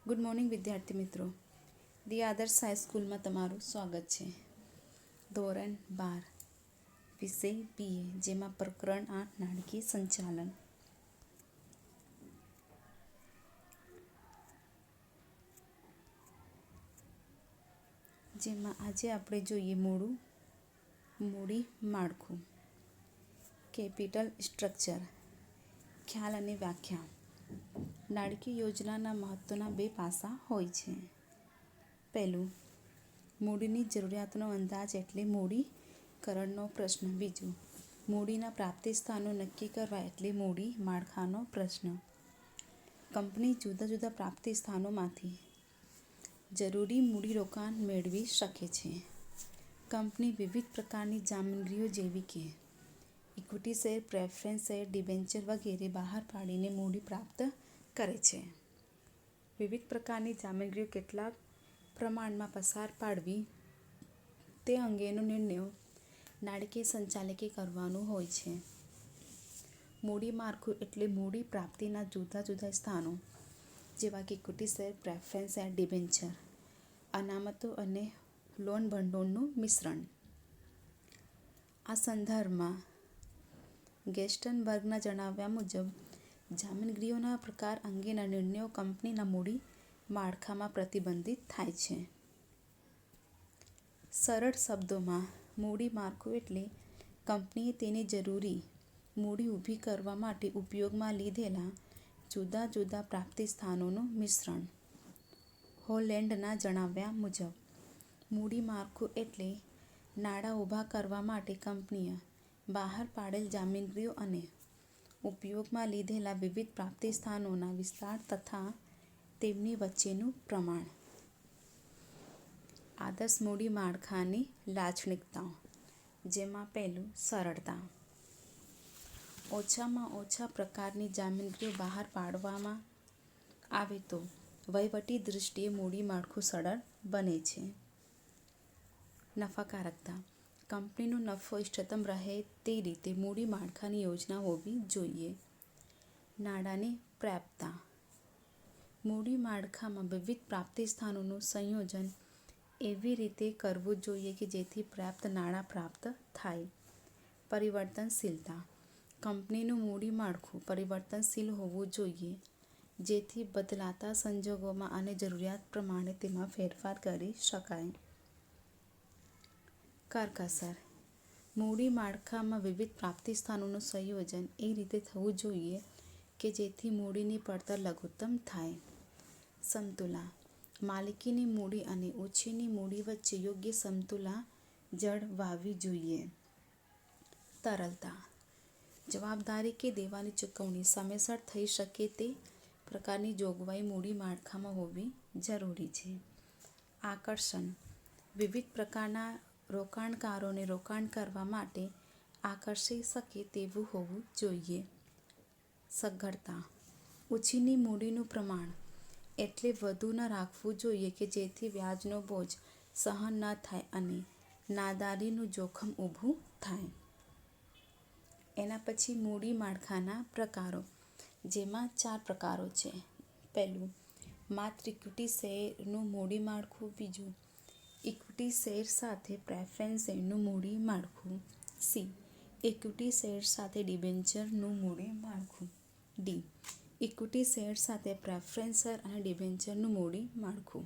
Good morning વિદ્યાર્થી મિત્રો. દી આદર્શ હાઈસ્કૂલમાં તમારું સ્વાગત છે. ધોરણ 12 વિષય BA, જેમાં પ્રકરણ 8 નાણાકીય સંચાલન. જેમાં આજે આપણે જોઈએ મૂડી માળખું, કેપિટલ સ્ટ્રક્ચર, ખ્યાલ અને વ્યાખ્યા. નાણાકીય યોજનાના મહત્વના બે પાસા હોય છે. પહેલું, મૂડીની જરૂરિયાતનો અંદાજ એટલે મૂડીકરણનો પ્રશ્ન. બીજું, મૂડીના પ્રાપ્તિ સ્થાનો નક્કી કરવા એટલે મૂડી માળખાનો પ્રશ્ન. કંપની જુદા જુદા પ્રાપ્તિ સ્થાનોમાંથી જરૂરી મૂડીરોકાણ મેળવી શકે છે. કંપની વિવિધ પ્રકારની જામીનગીરીઓ જેવી કે equity share, preference share, debenture વગેરે બહાર પાડીને મૂડી પ્રાપ્ત કરે છે. વિવિધ પ્રકારની જામીનગીરીઓ કેટલા પ્રમાણમાં પસાર પાડવી તે અંગેનો નિર્ણય નાણાકીય સંચાલકે કરવાનો હોય છે. મૂડી માળખું એટલે મૂડી પ્રાપ્તિના જુદા જુદા સ્થાનો, જેવા કે equity share, preference share, debenture, અનામતો અને લોન ભંડોળનું મિશ્રણ. આ સંદર્ભમાં ગેસ્ટનબર્ગના જણાવ્યા મુજબ જામીનગીરીઓના પ્રકાર અંગેના નિર્ણયો કંપનીના મૂડી માળખામાં પ્રતિબિંબિત થાય છે. સરળ શબ્દોમાં, મૂડી માળખું એટલે કંપનીએ તેની જરૂરી મૂડી ઊભી કરવા માટે ઉપયોગમાં લીધેલા જુદા જુદા પ્રાપ્તિ સ્થાનોનું મિશ્રણ. હોલેન્ડના જણાવ્યા મુજબ, મૂડી માળખું એટલે નાણાં ઊભા કરવા માટે કંપનીએ બહાર પાડેલ જામીનગીરીઓ અને ઉપયોગમાં લીધેલા વિવિધ પ્રાપ્તિ સ્થાનોના વિસ્તાર તથા તેમની વચ્ચેનું પ્રમાણ. આદર્શ મૂડી માળખાની લાક્ષણિકતાઓ, જેમાં પહેલું, સરળતા. ઓછામાં ઓછા પ્રકારની જામીનગીરીઓ બહાર પાડવામાં આવે તો વહીવટી દૃષ્ટિએ મૂડી માળખું સરળ બને છે. નફાકારકતા. કંપનીનો નફો ઇષ્ટતમ રહે તે રીતે મૂડી માળખાની યોજના હોવી જોઈએ. નાણાંની પ્રાપ્યતા. મૂડી માળખામાં વિવિધ પ્રાપ્તિ સ્થાનોનું સંયોજન એવી રીતે કરવું જોઈએ કે જેથી પર્યાપ્ત નાણાં પ્રાપ્ત થાય. પરિવર્તનશીલતા. કંપનીનું મૂડી માળખું પરિવર્તનશીલ હોવું જોઈએ, જેથી બદલાતા સંજોગોમાં અને જરૂરિયાત પ્રમાણે તેમાં ફેરફાર કરી શકાય. કરકસર. મૂડી માળખામાં વિવિધ પ્રાપ્તિ સ્થાનોનું સંયોજન એ રીતે થવું જોઈએ કે જેથી મૂડીની પડતર લઘુત્તમ થાય. સમતુલા. માલિકીની મૂડી અને ઓછીની મૂડી વચ્ચે યોગ્ય સમતુલા જળવાવી જોઈએ. તરલતા. જવાબદારી કે દેવાની ચૂકવણી સમયસર થઈ શકે તે પ્રકારની જોગવાઈ મૂડી માળખામાં હોવી જરૂરી છે. આકર્ષણ. વિવિધ પ્રકારના રોકાણકારોને રોકાણ કરવા માટે આકર્ષી શકે તેવું હોવું જોઈએ. સઘળતા. ઓછીની મૂડીનું પ્રમાણ એટલે વધુ ન રાખવું જોઈએ કે જેથી વ્યાજનો બોજ સહન ન થાય અને નાદારીનું જોખમ ઊભું થાય. એના પછી મૂડી માળખાના પ્રકારો, જેમાં 4 પ્રકારો છે. પહેલું, માત્ર ઇક્વિટી શેરનું મૂડી માળખું. બીજું, ઇક્વિટી શેર સાથે પ્રેફરન્સ શેરનું મૂડી માળખું. સી. ઇક્વિટી શેર સાથે ડિબેન્ચરનું મૂડી માળખું. ડી. ઇક્વિટી શેર સાથે પ્રેફરન્સ શેર અને ડિબેન્ચરનું મૂડી માળખું.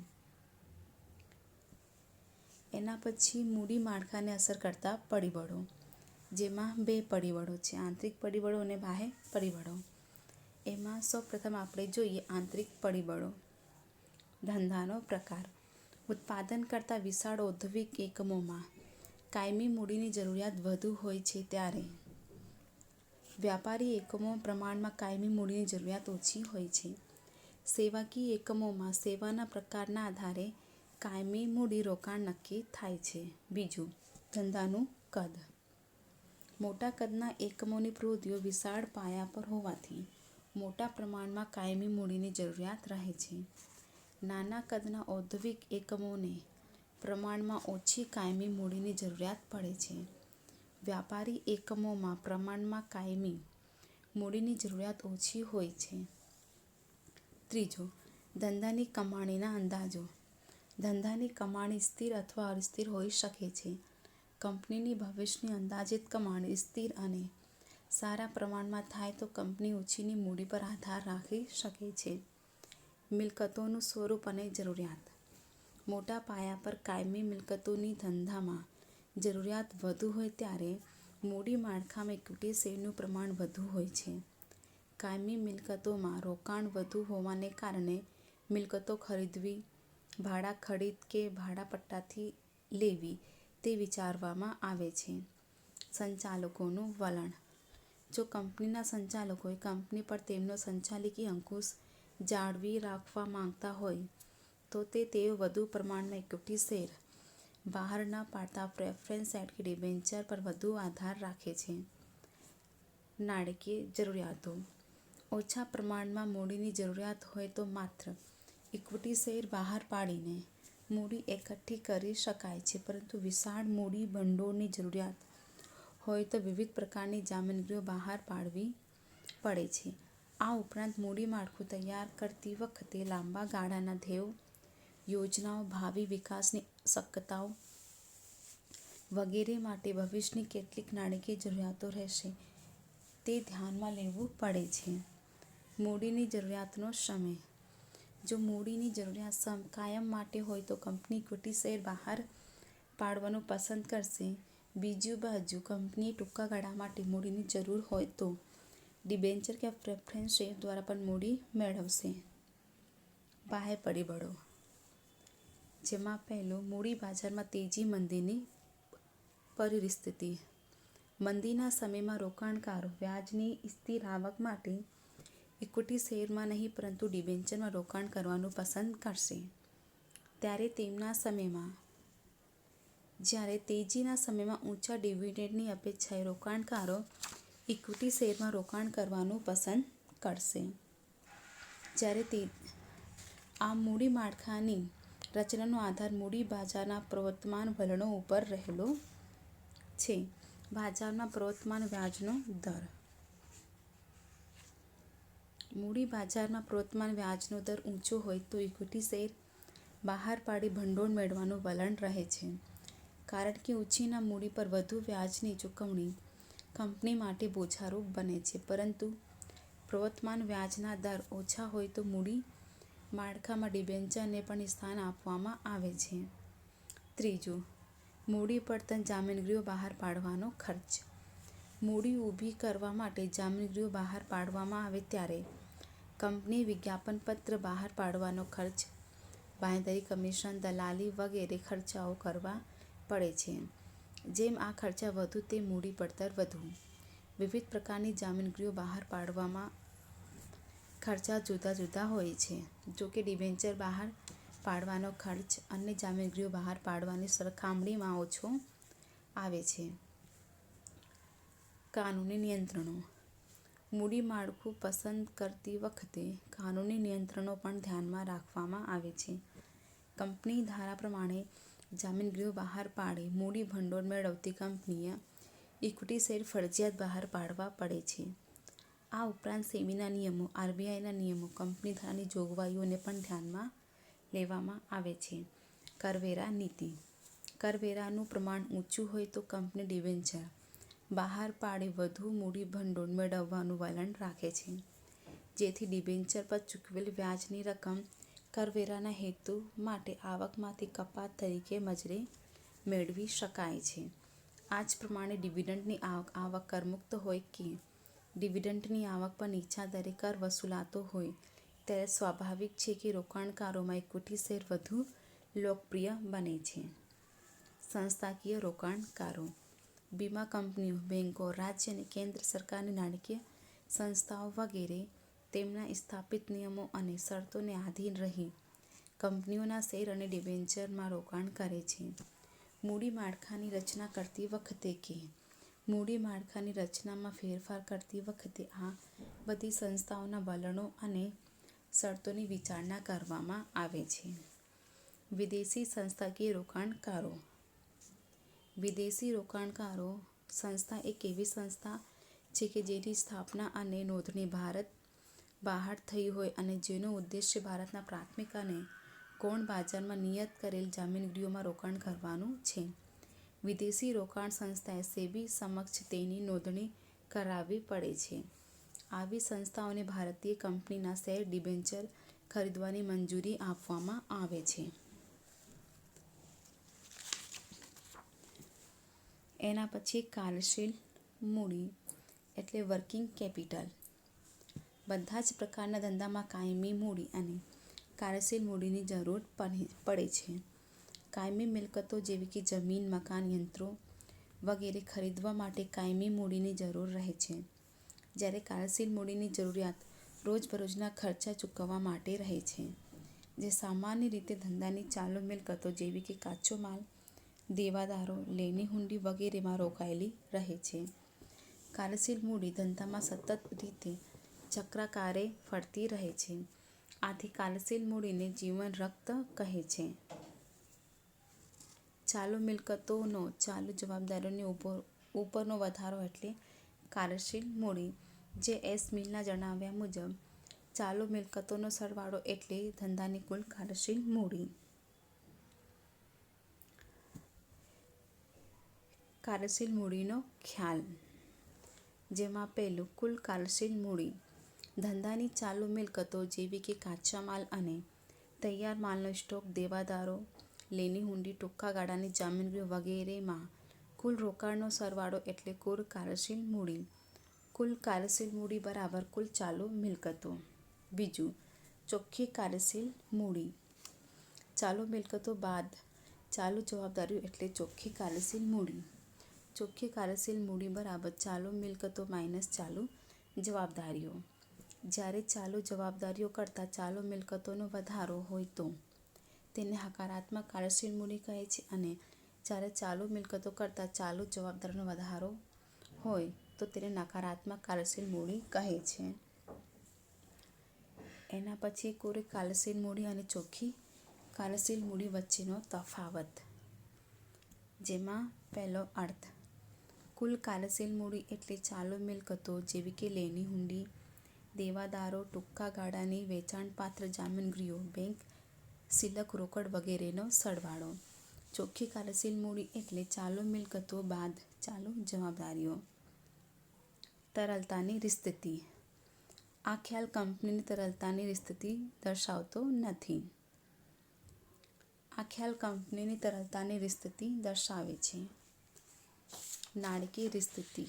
એના પછી મૂડી માળખાને અસર કરતા પરિબળો, જેમાં 2 પરિબળો છે, આંતરિક પરિબળો અને બાહ્ય પરિબળો. એમાં સૌપ્રથમ આપણે જોઈએ આંતરિક પરિબળો. ધંધાનો પ્રકાર. ઉત્પાદન કરતા વિશાળ ઔદ્યોગિક એકમોમાં કાયમી મૂડીની જરૂરિયાત વધુ હોય છે, ત્યારે વ્યાપારી એકમોમાં પ્રમાણમાં કાયમી મૂડીની જરૂરિયાત ઓછી હોય છે. સેવાકીય એકમોમાં સેવાના પ્રકારના આધારે કાયમી મૂડી રોકાણ નક્કી થાય છે. બીજું, ધંધાનું કદ. મોટા કદના એકમોની પ્રવૃત્તિઓ વિશાળ પાયા પર હોવાથી મોટા પ્રમાણમાં કાયમી મૂડીની જરૂરિયાત રહે છે. નાના કદના ઔદ્યોગિક એકમોને પ્રમાણમાં ઓછી કાયમી મૂડીની જરૂરિયાત પડે છે. વ્યાપારી એકમોમાં પ્રમાણમાં કાયમી મૂડીની જરૂરિયાત ઓછી હોય છે. ત્રીજું, ધંધાની કમાણીના અંદાજો. ધંધાની કમાણી સ્થિર અથવા અસ્થિર હોઈ શકે છે. કંપનીની ભવિષ્યની અંદાજિત કમાણી સ્થિર અને સારા પ્રમાણમાં થાય તો કંપની ઓછીની મૂડી પર આધાર રાખી શકે છે. મિલકતોનું સ્વરૂપ અને જરૂરિયાત. મોટા પાયા પર કાયમી મિલકતોની ધંધામાં જરૂરિયાત વધુ હોય ત્યારે મૂડી માળખામાં ઇક્વિટી શેરનું પ્રમાણ વધુ હોય છે. કાયમી મિલકતોમાં રોકાણ વધુ હોવાને કારણે મિલકતો ખરીદવી, ભાડા ખરીદ કે ભાડાપટ્ટાથી લેવી તે વિચારવામાં આવે છે. સંચાલકોનું વલણ. જો કંપનીના સંચાલકોએ કંપની પર તેમનો સંચાલકીય અંકુશ જાળવી રાખવા માંગતા હોય તો તેઓ વધુ પ્રમાણમાં ઇક્વિટી શેર બહાર ન પાડતા પ્રેફરન્સ શેર કે ડિબેન્ચર પર વધુ આધાર રાખે છે. નાણાકીય જરૂરિયાતો. ઓછા પ્રમાણમાં મૂડીની જરૂરિયાત હોય તો માત્ર ઇક્વિટી શેર બહાર પાડીને મૂડી એકઠી કરી શકાય છે, પરંતુ વિશાળ મૂડી ભંડોળની જરૂરિયાત હોય તો વિવિધ પ્રકારની જામીનગીરીઓ બહાર પાડવી પડે છે. આ ઉપરાંત મૂડી માળખું તૈયાર કરતી વખતે લાંબા ગાળાના ધ્યેયો, યોજનાઓ, ભાવિ વિકાસની શક્યતાઓ વગેરે માટે ભવિષ્યની કેટલીક નાણાકીય જરૂરિયાતો રહેશે તે ધ્યાનમાં લેવું પડે છે. મૂડીની જરૂરિયાતનો સમય. જો મૂડીની જરૂરિયાત કાયમ માટે હોય તો કંપની ઇક્વિટી શેર બહાર પાડવાનું પસંદ કરશે. બીજી બાજુ કંપનીએ ટૂંકા ગાળા માટે મૂડીની જરૂર હોય તો ડિબેન્ચર કે પ્રેફરન્સ શેર દ્વારા પણ મૂડી મેળવશે. બાહ્ય પરિબળો, જેમાં પહેલું મૂડી બજારમાં તેજી મંદીની પરિસ્થિતિ. મંદીના સમયમાં રોકાણકારો વ્યાજની સ્થિર આવક માટે ઇક્વિટી શેરમાં નહીં પરંતુ ડિબેન્ચરમાં રોકાણ કરવાનું પસંદ કરશે. જ્યારે તેજીના સમયમાં ઊંચા ડિવિડન્ડની અપેક્ષાએ રોકાણકારો ઇક્વિટી શેરમાં રોકાણ કરવાનું પસંદ કરશે. આ મૂડી માળખાની રચનાનો આધાર મૂડી બજારના પ્રવર્તમાન વલણો ઉપર રહેલો છે. બજારમાં પ્રવર્તમાન વ્યાજનો દર. મૂડી બજારમાં પ્રવર્તમાન વ્યાજનો દર ઊંચો હોય તો ઇક્વિટી શેર બહાર પાડી ભંડોળ મેળવવાનું વલણ રહે છે, કારણ કે ઓછીના મૂડી પર વધુ વ્યાજની ચૂકવણી કંપની માટે બોજારૂપ બને છે. પરંતુ પ્રવર્તમાન વ્યાજના દર ઓછા હોય તો મૂડી માળખામાં ડિબેન્ચરને પણ સ્થાન આપવામાં આવે છે. ત્રીજું, મૂડી પડતર જામીનગીરીઓ બહાર પાડવાનો ખર્ચ. મૂડી ઊભી કરવા માટે જામીનગીરીઓ બહાર પાડવામાં આવે ત્યારે કંપનીએ વિજ્ઞાપનપત્ર બહાર પાડવાનો ખર્ચ, બાંયધરી કમિશન, દલાલી વગેરે ખર્ચાઓ કરવા પડે છે. જેમ આ ખર્ચા વધુ તેમ મૂડી પડતર વધુ. વિવિધ પ્રકારની જામીનગીરીઓ બહાર પાડવામાં ખર્ચા જુદા જુદા હોય છે. જોકે ડિબેન્ચર બહાર પાડવાનો ખર્ચ અન્ય જામીનગીરીઓ બહાર પાડવાની સરખામણીમાં ઓછો આવે છે. કાનૂની નિયંત્રણો. મૂડી માળખું પસંદ કરતી વખતે કાનૂની નિયંત્રણો પણ ધ્યાનમાં રાખવામાં આવે છે. કંપની ધારા પ્રમાણે જામીનગીરીઓ બહાર પાડી મૂડી ભંડોળ મેળવતી કંપનીએ ઇક્વિટી શેર ફરજિયાત બહાર પાડવા પડે છે. આ ઉપરાંત સેબીના નિયમો, આરબીઆઈના નિયમો, કંપની ધારાની જોગવાઈઓને પણ ધ્યાનમાં લેવામાં આવે છે. કરવેરા નીતિ. કરવેરાનું પ્રમાણ ઊંચું હોય તો કંપની ડિબેન્ચર બહાર પાડી વધુ મૂડી ભંડોળ મેળવવાનું વલણ રાખે છે, જેથી ડિબેન્ચર પર ચૂકવેલ વ્યાજની રકમ કરવેરાના હેતુ માટે આવકમાંથી કપાત તરીકે નજરે મેળવી શકાય છે. આ જ પ્રમાણે ડિવિડન્ડની આવક કરમુક્ત હોય કે ડિવિડન્ડની આવક પર નીચા દરે કર વસૂલાતો હોય ત્યારે સ્વાભાવિક છે કે રોકાણકારોમાં ઇક્વિટી શેર વધુ લોકપ્રિય બને છે. સંસ્થાકીય રોકાણકારો. વીમા કંપનીઓ, બેંકો, રાજ્ય અને કેન્દ્ર સરકારની નાણાકીય સંસ્થાઓ વગેરે તેમના સ્થાપિત નિયમો અને શરતોને આધીન રહી કંપનીઓના શેર અને ડિબેન્ચરમાં રોકાણ કરે છે. મૂડી માળખાની રચના કરતી વખતે કે મૂડી માળખાની રચનામાં ફેરફાર કરતી વખતે આ બધી સંસ્થાઓના વલણો અને શરતોની વિચારણા કરવામાં આવે છે. વિદેશી સંસ્થાકીય રોકાણકારો. વિદેશી રોકાણકારો સંસ્થા એક એવી સંસ્થા છે કે જેની સ્થાપના અને નોંધણી ભારત બહાર થઈ હોય અને જેનો ઉદ્દેશ્ય ભારતના પ્રાથમિક અને ગૌણ બજારમાં નિયત કરેલ જામીનગીરીઓમાં રોકાણ કરવાનું છે. વિદેશી રોકાણ સંસ્થાએ સેબી સમક્ષ તેની નોંધણી કરાવવી પડે છે. આવી સંસ્થાઓને ભારતીય કંપનીના શેર ડિબેન્ચર ખરીદવાની મંજૂરી આપવામાં આવે છે. એના પછી કાર્યશીલ મૂડી એટલે વર્કિંગ કેપિટલ. બધા જ પ્રકારના ધંધામાં કાયમી મૂડી અને કાર્યશીલ મૂડીની જરૂર પડે છે. કાયમી મિલકતો જેવી કે જમીન, મકાન, યંત્રો વગેરે ખરીદવા માટે કાયમી મૂડીની જરૂર રહે છે. જ્યારે કાર્યશીલ મૂડીની જરૂરિયાત રોજબરોજના ખર્ચા ચૂકવવા માટે રહે છે, જે સામાન્ય રીતે ધંધાની ચાલુ મિલકતો જેવી કે કાચો માલ, દેવાદારો, લેણી હુંડી વગેરેમાં રોકાયેલી રહે છે. કાર્યશીલ મૂડી ધંધામાં સતત રીતે ચક્રાકારે ફરતી રહે છે. આથી કાર્યશીલ મૂડીને જીવન રક્ત કહે છે. ચાલુ મિલકતોનો ચાલુ જવાબદારીઓની ઉપરનો વધારો એટલે કાર્યશીલ મૂડી. જે એસ મિલના જણાવ્યા મુજબ ચાલુ મિલકતોનો સરવાળો એટલે ધંધાની કુલ કાર્યશીલ મૂડી. કાર્યશીલ મૂડીનો ખ્યાલ, જેમાં પહેલું કુલ કાર્યશીલ મૂડી. ધંધાની ચાલુ મિલકતો જેવી કે કાચા માલ અને તૈયાર માલનો સ્ટોક, દેવાદારો, લેણી હુંડી, ટૂંકા ગાળાની જામીનગીરીઓ વગેરેમાં કુલ રોકાણનો સરવાળો એટલે કુલ કાર્યશીલ મૂડી. કુલ કાર્યશીલ મૂડી બરાબર કુલ ચાલુ મિલકતો. બીજું, ચોખ્ખી કાર્યશીલ મૂડી. ચાલુ મિલકતો બાદ ચાલુ જવાબદારીઓ એટલે ચોખ્ખી કાર્યશીલ મૂડી. ચોખ્ખી કાર્યશીલ મૂડી બરાબર ચાલુ મિલકતો માઇનસ ચાલુ જવાબદારીઓ. જ્યારે ચાલુ જવાબદારીઓ કરતાં ચાલુ મિલકતોનો વધારો હોય તો તેને હકારાત્મક કાર્યશીલ મૂડી કહે છે અને જ્યારે ચાલુ મિલકતો કરતાં ચાલુ જવાબદારીનો વધારો હોય તો તેને નકારાત્મક કાર્યશીલ મૂડી કહે છે. એના પછી કુલ કાર્યશીલ મૂડી અને ચોખ્ખી કાર્યશીલ મૂડી વચ્ચેનો તફાવત, જેમાં પહેલો અર્થ. કુલ કાર્યશીલ મૂડી એટલે ચાલુ મિલકતો જેવી કે લેણી હુંડી, દેવાદારો, ટૂંકા ગાળાની વેચાણપાત્ર જામીનગીરીઓ, બેંક સિલક રોકડ વગેરેનો સરવાળો. ચોખ્ખી કાર્યશીલ મૂડી એટલે ચાલુ મિલકતો બાદ ચાલુ જવાબદારીઓ. તરલતાની સ્થિતિ. આ ખ્યાલ કંપનીની તરલતાની સ્થિતિ દર્શાવતો નથી. આ ખ્યાલ કંપનીની તરલતાની સ્થિતિ દર્શાવે છે. નાણાકીય સ્થિતિ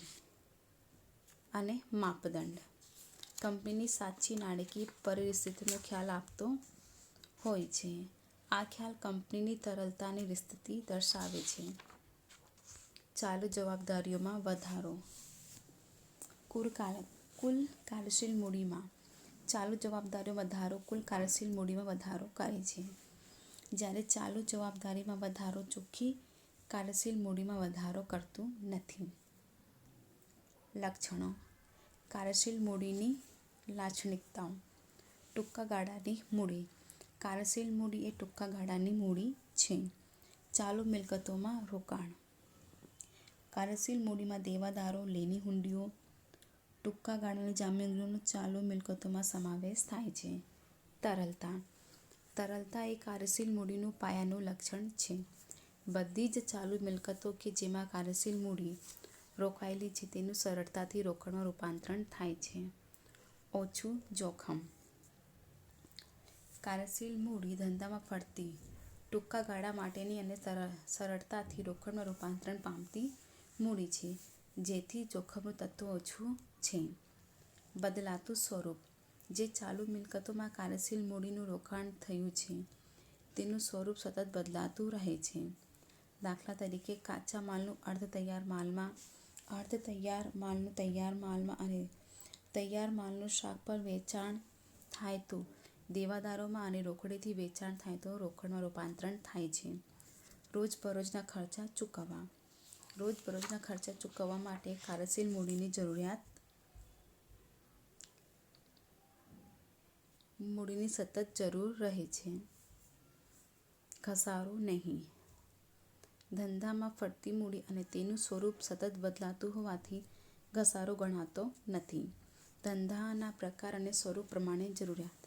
અને માપદંડ. કંપનીની સાચી નાણાકીય પરિસ્થિતિનો ખ્યાલ આપતો હોય છે. આ ખ્યાલ કંપનીની તરલતાની સ્થિતિ દર્શાવે છે. ચાલુ જવાબદારીઓમાં વધારો. કુલ કાર્યશીલ મૂડીમાં ચાલુ જવાબદારીઓ વધારો કુલ કાર્યશીલ મૂડીમાં વધારો કરે છે. જ્યારે ચાલુ જવાબદારીમાં વધારો ચોખ્ખી કાર્યશીલ મૂડીમાં વધારો કરતું નથી. લક્ષણો. કાર્યશીલ મૂડીની લાક્ષણિકતાઓ. ટૂંકા ગાળાની મૂડી. કાર્યશીલ મૂડી એ ટૂંકા ગાળાની મૂડી છે. ચાલુ મિલકતોમાં રોકાણ. કાર્યશીલ મૂડીમાં દેવાદારો, લેણી હુંડીઓ, ટૂંકા ગાળાની જામીનગીરીઓનો ચાલુ મિલકતોમાં સમાવેશ થાય છે. તરલતા. તરલતા એ કાર્યશીલ મૂડીનું પાયાનું લક્ષણ છે. બધી જ ચાલુ મિલકતો કે જેમાં કાર્યશીલ મૂડી રોકાયેલી છે તેનું સરળતાથી રોકડમાં રૂપાંતરણ થાય છે. ઓછું જોખમ. કાર્યશીલ મૂડી ધંધામાં ફરતી, ટૂંકા ગાળા માટેની અને સરળતાથી રોકડમાં રૂપાંતરણ પામતી મૂડી છે, જેથી જોખમનું તત્વ ઓછું છે. બદલાતું સ્વરૂપ. જે ચાલુ મિલકતોમાં કાર્યશીલ મૂડીનું રોકાણ થયું છે તેનું સ્વરૂપ સતત બદલાતું રહે છે. દાખલા તરીકે, કાચા માલનું અર્ધ-તૈયાર માલમાં, અર્ધ-તૈયાર માલનું તૈયાર માલમાં અને તૈયાર માલનું શાક પર વેચાણ થાય તો દેવાદારોમાં અને રોકડેથી વેચાણ થાય તો રોકડમાં રૂપાંતરણ થાય છે. રોજબરોજના ખર્ચા ચૂકવવા. રોજબરોજના ખર્ચા ચૂકવવા માટે કાર્યશીલ મૂડીની સતત જરૂર રહે છે. ઘસારો નહીં. ધંધામાં ફરતી મૂડી અને તેનું સ્વરૂપ સતત બદલાતું હોવાથી ઘસારો ગણાતો નથી. ધંધાના પ્રકાર અને સ્વરૂપ પ્રમાણે જરૂરિયાત.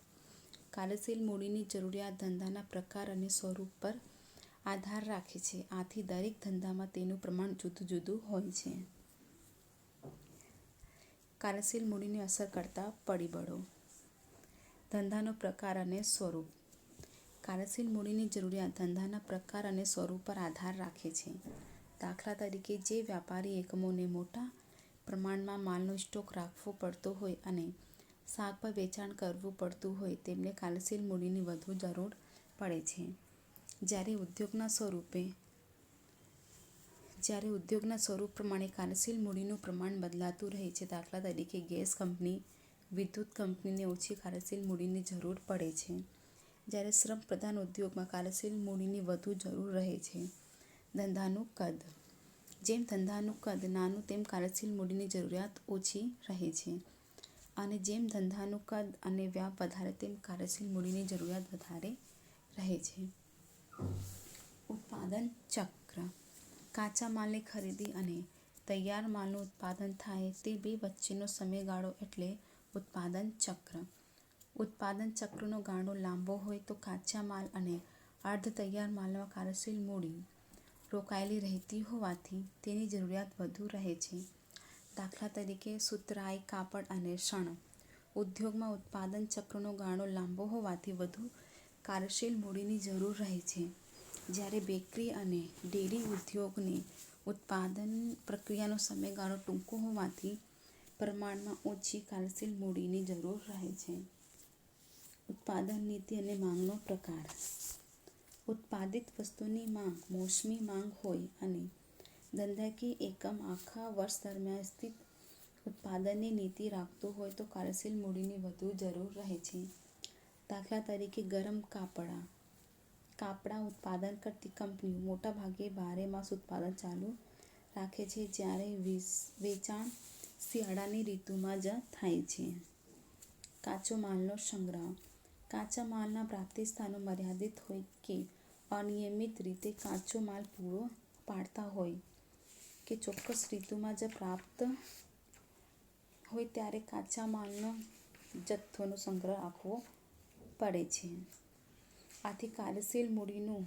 કાર્યશીલ મૂડીની જરૂરિયાત ધંધાના પ્રકાર અને સ્વરૂપ પર આધાર રાખે છે. આથી દરેક ધંધામાં તેનું પ્રમાણ જુદું જુદું હોય છે. કાર્યશીલ મૂડીને અસર કરતા પરિબળો. ધંધાનો પ્રકાર અને સ્વરૂપ. કાર્યશીલ મૂડીની જરૂરિયાત ધંધાના પ્રકાર અને સ્વરૂપ પર આધાર રાખે છે. દાખલા તરીકે, જે વ્યાપારી એકમોને મોટા પ્રમાણમાં માલનો સ્ટોક રાખવો પડતો હોય અને શાક પર વેચાણ કરવું પડતું હોય તેમને કાર્યશીલ મૂડીની વધુ જરૂર પડે છે. જ્યારે ઉદ્યોગના સ્વરૂપ પ્રમાણે કાર્યશીલ મૂડીનું પ્રમાણ બદલાતું રહે છે. દાખલા તરીકે, ગેસ કંપની, વિદ્યુત કંપનીને ઓછી કાર્યશીલ મૂડીની જરૂર પડે છે. જ્યારે શ્રમપ્રધાન ઉદ્યોગમાં કાર્યશીલ મૂડીની વધુ જરૂર રહે છે. ધંધાનું કદ. જેમ ધંધાનું કદ નાનું તેમ કાર્યશીલ મૂડીની જરૂરિયાત ઓછી રહે છે અને જેમ ધંધાનું કદ અને વ્યાપ વધારે તેમ કાર્યશીલ મૂડીની જરૂરિયાત વધારે રહે છે. ઉત્પાદન ચક્ર. કાચા માલની ખરીદી અને તૈયાર માલનું ઉત્પાદન થાય તે બે વચ્ચેનો સમયગાળો એટલે ઉત્પાદન ચક્ર. ઉત્પાદન ચક્રનો ગાળો લાંબો હોય તો કાચા માલ અને અર્ધ તૈયાર માલમાં કાર્યશીલ મૂડી રોકાયેલી રહેતી હોવાથી તેની જરૂરિયાત વધુ રહે છે. દાખલા તરીકે, સુતરાઈ, કાપડ અને શણ ઉદ્યોગમાં ઉત્પાદન ચક્રનો ગાળો લાંબો હોવાથી વધુ કાર્યશીલ મૂડીની જરૂર રહે છે. જ્યારે બેકરી અને ડેરી ઉદ્યોગને ઉત્પાદન પ્રક્રિયાનો સમયગાળો ટૂંકો હોવાથી પ્રમાણમાં ઓછી કાર્યશીલ મૂડીની જરૂર રહે છે. ઉત્પાદન નીતિ અને માંગનો પ્રકાર. ઉત્પાદિત વસ્તુની માંગ મોસમી માંગ હોય અને ધંધાકીય એકમ આખા વર્ષ દરમિયાન સ્થિત ઉત્પાદનની નીતિ રાખતું હોય તો કાર્યશીલ મૂડીની વધુ જરૂર રહે છે. દાખલા તરીકે, ગરમ કાપડા ઉત્પાદન કરતી કંપનીઓ મોટાભાગે બારેમાસ ઉત્પાદન ચાલુ રાખે છે જ્યારે વેચાણ શિયાળાની ઋતુમાં જ થાય છે. કાચો માલનો સંગ્રહ. કાચા માલના પ્રાપ્તિસ્થાનો મર્યાદિત હોય કે અનિયમિત રીતે કાચો માલ પૂરો પાડતા હોય કે ચોક્કસ ઋતુમાં જ પ્રાપ્ત હોય ત્યારે કાચા માલનો જથ્થોનો સંગ્રહ રાખવો પડે છે. આથી કાર્યશીલ મૂડીનું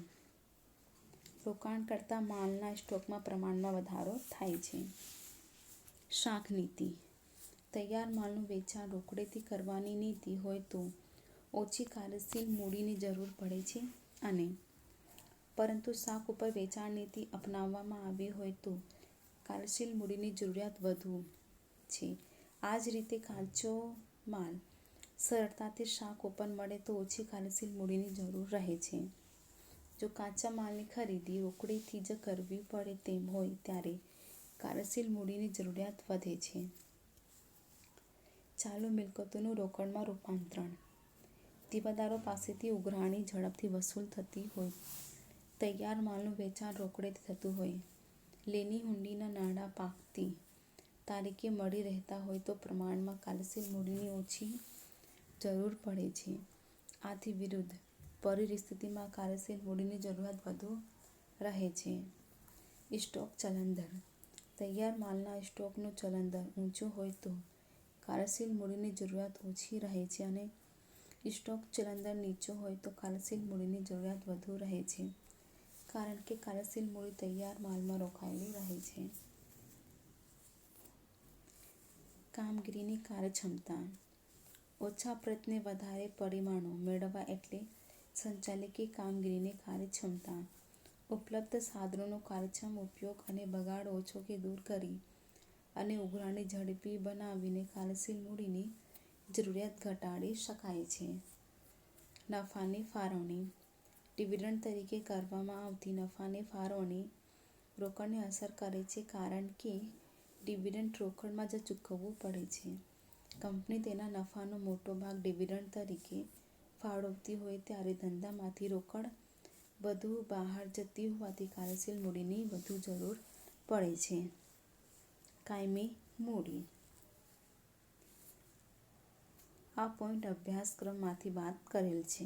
રોકાણ કરતા માલના સ્ટોકમાં પ્રમાણમાં વધારો થાય છે. શાક નીતિ. તૈયાર માલનું વેચાણ રોકડેથી કરવાની નીતિ હોય તો ઓછી કાર્યશીલ મૂડીની જરૂર પડે છે અને પરંતુ શાક ઉપર વેચાણ નીતિ અપનાવવામાં આવી હોય તો કાર્યશીલ મૂડીની જરૂરિયાત વધુ છે. આ જ રીતે કાચો માલ સરળતાથી શાક ઉપર મળે તો ઓછી કાર્યશીલ મૂડીની જરૂર રહે છે. જો કાચા માલની ખરીદી રોકડેથી જ કરવી પડે તેમ હોય ત્યારે કાર્યશીલ મૂડીની જરૂરિયાત વધે છે. ચાલુ મિલકતોનું રોકડમાં રૂપાંતરણ. દેવાદારો પાસેથી ઉઘરાણી ઝડપથી વસૂલ થતી હોય, તૈયાર માલનું વેચાણ રોકડેથી થતું હોય, લેણી હુંડીના નાણાં પાકતી તારીખે મળી રહેતા હોય તો પ્રમાણમાં કાર્યશીલ મૂડીની ઓછી જરૂર પડે છે. આથી વિરુદ્ધ પરિસ્થિતિમાં કાર્યશીલ મૂડીની જરૂરિયાત વધુ રહે છે. સ્ટોક ચલન દર. તૈયાર માલના સ્ટોકનો ચલન દર ઊંચો હોય તો કાર્યશીલ મૂડીની જરૂરિયાત ઓછી રહે છે અને સ્ટોક ચલન દર નીચો હોય તો કાર્યશીલ મૂડીની જરૂરિયાત વધુ રહે છે કારણ કે કાર્યશીલ મૂડી તૈયાર માલમાં રોકાયેલી રહે છે. કામગીરીની કાર્યક્ષમતા. ઓછા પ્રયત્ને વધારે પરિણામો મેળવવા એટલે સંચાલકીય કામગીરીની કાર્યક્ષમતા. ઉપલબ્ધ સાધનોનો કાર્યક્ષમ ઉપયોગ અને બગાડ ઓછો કે દૂર કરી અને ઉઘરાણી ઝડપી બનાવીને કાર્યશીલ મૂડીની જરૂરિયાત ઘટાડી શકાય છે. નફાની ફાળવણી. ડિવિડન્ડ તરીકે કરવામાં આવતી નફાની ફાળવણી રોકડને અસર કરે છે કારણ કે ડિવિડન્ડ રોકડમાં જ ચૂકવવું પડે છે. કંપની તેના નફાનો મોટો ભાગ ડિવિડન્ડ તરીકે ફાળવતી હોય ત્યારે ધંધામાંથી રોકડ વધુ બહાર જતી હોવાથી કાર્યશીલ મૂડીની વધુ જરૂર પડે છે. કાયમી મૂડી. આ પોઈન્ટ અભ્યાસક્રમમાંથી બાદ કરેલ છે.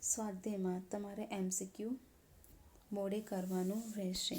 સ્વાધ્યાયમાં તમારે MCQ મોડે કરવાનું રહેશે.